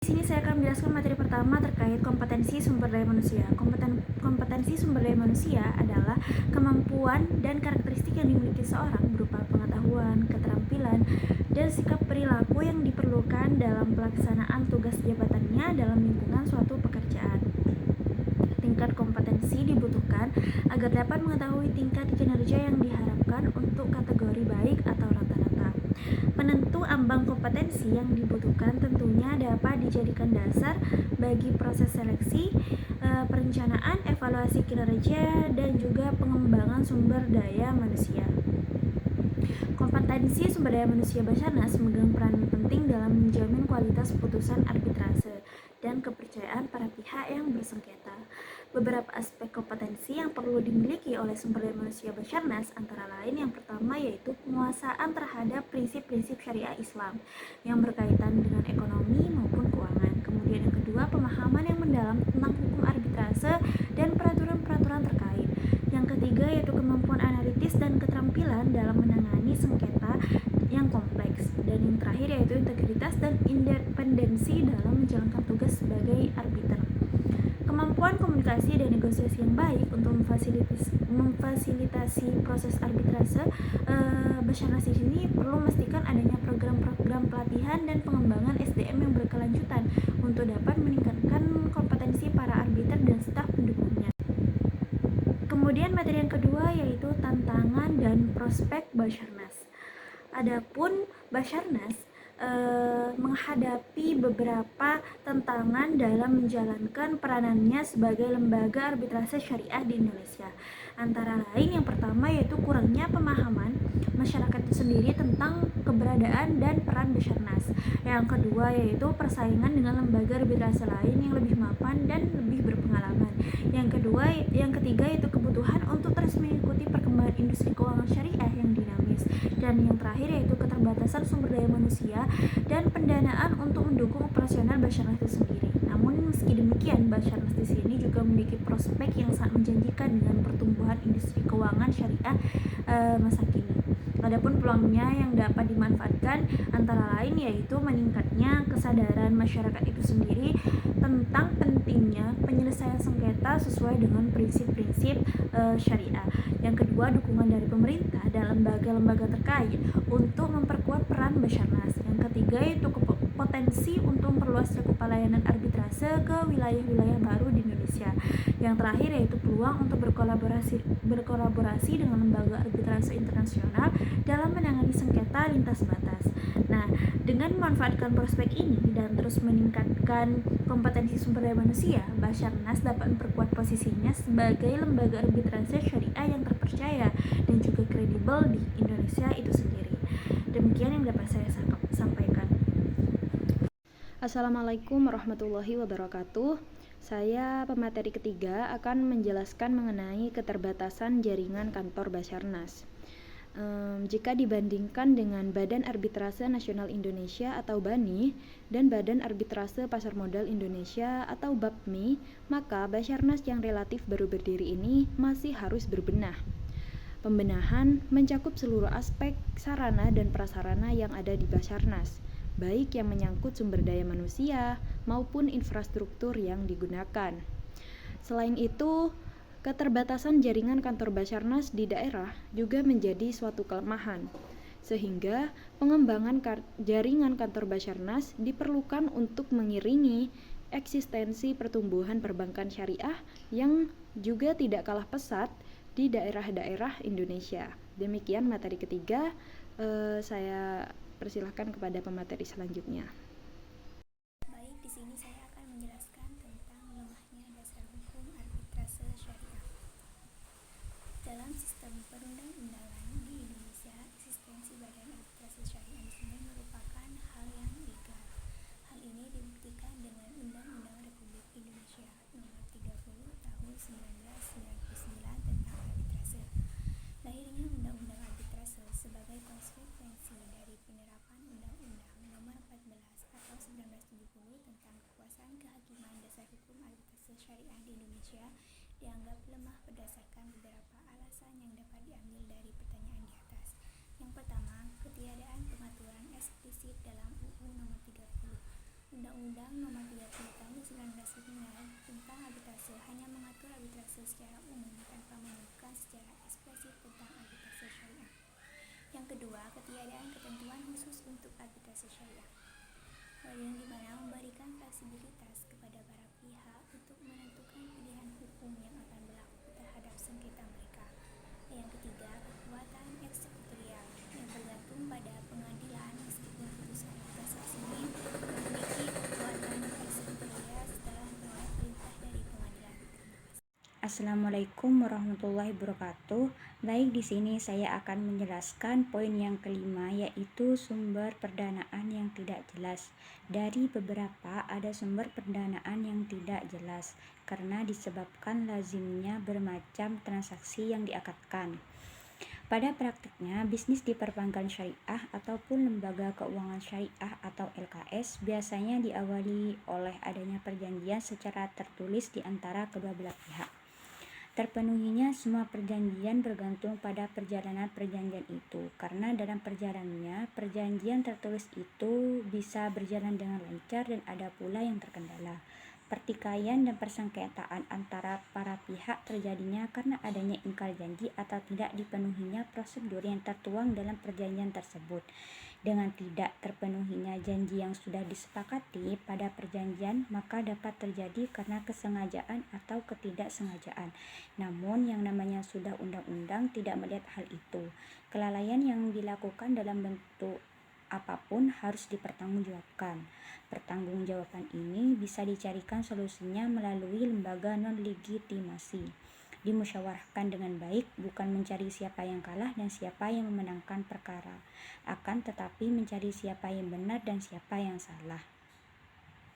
Di sini saya akan menjelaskan materi pertama terkait kompetensi sumber daya manusia. Kompetensi sumber daya manusia adalah kemampuan dan karakteristik yang dimiliki seorang berupa pengetahuan, keterampilan, dan sikap perilaku yang diperlukan dalam pelaksanaan tugas jabatannya dalam lingkungan suatu pekerjaan. Tingkat kompetensi dibutuhkan agar dapat mengetahui tingkat kinerja yang diharapkan untuk kategori baik atau rata-rata. Penentu ambang kompetensi yang dibutuhkan tentunya dapat dijadikan dasar bagi proses seleksi, perencanaan, evaluasi kinerja, dan juga pengembangan sumber daya manusia. Kompetensi sumber daya manusia Basarnas memegang peran penting dalam menjamin kualitas putusan arbitrase dan kepercayaan para pihak yang bersengketa. Beberapa aspek kompetensi yang perlu dimiliki oleh sumber daya manusia Basarnas antara lain yang pertama yaitu penguasaan terhadap prinsip-prinsip syariah Islam yang berkaitan dengan ekonomi maupun keuangan. Kemudian yang kedua, pemahaman yang mendalam tentang hukum arbitrase dan peraturan-peraturan terkait. Yang ketiga yaitu kemampuan analitis dan keterampilan dalam menangani sengketa yang kompleks. Dan yang terakhir yaitu integritas dan independensi dalam menjalankan tugas sebagai arbiter. Kemampuan komunikasi dan negosiasi yang baik untuk memfasilitasi proses arbitrase. Basarnas di sini perlu memastikan adanya program-program pelatihan dan pengembangan SDM yang berkelanjutan untuk dapat meningkatkan kompetensi para arbiter dan staf pendukungnya. Kemudian materi yang kedua yaitu tantangan dan prospek Basarnas. Adapun Basarnas menghadapi beberapa tantangan dalam menjalankan peranannya sebagai lembaga arbitrase syariah di Indonesia. Antara lain yang pertama yaitu kurangnya pemahaman masyarakat itu sendiri tentang keberadaan dan peran Basarnas. Yang kedua yaitu persaingan dengan lembaga arbitrase lain yang lebih mapan dan lebih berpengalaman. Yang ketiga yaitu kebutuhan untuk terus mengikuti perkembangan industri keuangan syariah yang dinamis. Dan yang terakhir yaitu keterbatasan sumber daya manusia dan pendanaan untuk mendukung operasional Basarnas itu sendiri. Namun meski demikian, Basarnas di sini juga memiliki prospek yang sangat menjanjikan dengan pertumbuhan industri keuangan syariah masa kini. Adapun peluangnya yang dapat dimanfaatkan antara lain yaitu meningkatnya kesadaran masyarakat itu sendiri tentang pentingnya penyelesaian sengketa sesuai dengan prinsip-prinsip syariah. Yang kedua, dukungan dari pemerintah dan lembaga-lembaga terkait untuk memperkuat peran Basarnas. Yang ketiga yaitu potensi untuk memperluas cakupan layanan arbitrase ke wilayah-wilayah baru di Indonesia. Yang terakhir yaitu peluang untuk berkolaborasi dengan lembaga arbitrase internasional dalam menangani sengketa lintas batas. Nah, dengan memanfaatkan prospek ini dan terus meningkatkan kompetensi sumber daya manusia, Basarnas dapat memperkuat posisinya sebagai lembaga arbitrase syariah yang terpercaya dan juga kredibel di Indonesia itu sendiri. Demikian yang dapat saya sampaikan. Assalamualaikum warahmatullahi wabarakatuh. Saya pemateri ketiga akan menjelaskan mengenai keterbatasan jaringan kantor Basarnas. Jika dibandingkan dengan Badan Arbitrase Nasional Indonesia atau BANI dan Badan Arbitrase Pasar Modal Indonesia atau BAPMI, maka Basarnas yang relatif baru berdiri ini masih harus berbenah. Pembenahan mencakup seluruh aspek sarana dan prasarana yang ada di Basarnas, baik yang menyangkut sumber daya manusia maupun infrastruktur yang digunakan. Selain itu, keterbatasan jaringan kantor Basarnas di daerah juga menjadi suatu kelemahan, sehingga pengembangan jaringan kantor Basarnas diperlukan untuk mengiringi eksistensi pertumbuhan perbankan syariah yang juga tidak kalah pesat di daerah-daerah Indonesia. Demikian materi ketiga, saya persilahkan kepada pemateri selanjutnya. Baik, di sini saya akan menjelaskan tentang lemahnya dasar hukum arbitrase syariah. Dalam sistem perundang-undangan di Indonesia, eksistensi badan arbitrase syariah di sini merupakan hal yang legal. Hal ini dibuktikan dengan Undang-Undang Republik Indonesia Nomor 30 Tahun 1999 tentang arbitrase. Lahirnya Undang-Undang Arbitrase sebagai konsekuensi dari penerapan Undang-Undang Nomor 14 atau 1970 tentang kekuasaan kehakiman dasar hukum arbitrase syariah di Indonesia dianggap lemah berdasarkan beberapa alasan yang dapat diambil dari pertanyaan di atas. Yang pertama, ketiadaan pengaturan eksplisit dalam UU Nomor 30 Undang-Undang Nomor 30 Tahun 1999 tentang arbitrase hanya mengatur arbitrase secara umum tanpa menyebutkan secara eksplisit tentang arbitrase syariah. Yang kedua, ketiadaan ketentuan khusus untuk arbitrase syariah, yang dimana memberikan fleksibilitas kepada para pihak untuk menentukan pilihan hukum yang akan berlaku terhadap sengketa mereka. Yang ketiga, kekuatan eksekutorial yang bergantung pada pengadilan meskipun putusan kasasi ini memiliki kekuatan eksekutorial setelah menolak perintah dari pengadilan. Assalamualaikum warahmatullahi wabarakatuh. Baik, di sini saya akan menjelaskan poin yang kelima, yaitu sumber pendanaan yang tidak jelas. Dari beberapa ada sumber pendanaan yang tidak jelas karena disebabkan lazimnya bermacam transaksi yang diakadkan. Pada praktiknya, bisnis di perbankan syariah ataupun lembaga keuangan syariah atau LKS biasanya diawali oleh adanya perjanjian secara tertulis di antara kedua belah pihak. Terpenuhinya semua perjanjian bergantung pada perjalanan perjanjian itu, karena dalam perjalanannya, perjanjian tertulis itu bisa berjalan dengan lancar dan ada pula yang terkendala. Pertikaian dan persengketaan antara para pihak terjadinya karena adanya ingkar janji atau tidak dipenuhinya prosedur yang tertuang dalam perjanjian tersebut. Dengan tidak terpenuhinya janji yang sudah disepakati pada perjanjian, maka dapat terjadi karena kesengajaan atau ketidaksengajaan. Namun yang namanya sudah undang-undang tidak melihat hal itu. Kelalaian yang dilakukan dalam bentuk apapun harus dipertanggungjawabkan. Pertanggungjawaban ini bisa dicarikan solusinya melalui lembaga non-legitimasi. Dimusyawarahkan dengan baik, bukan mencari siapa yang kalah dan siapa yang memenangkan perkara, akan tetapi mencari siapa yang benar dan siapa yang salah.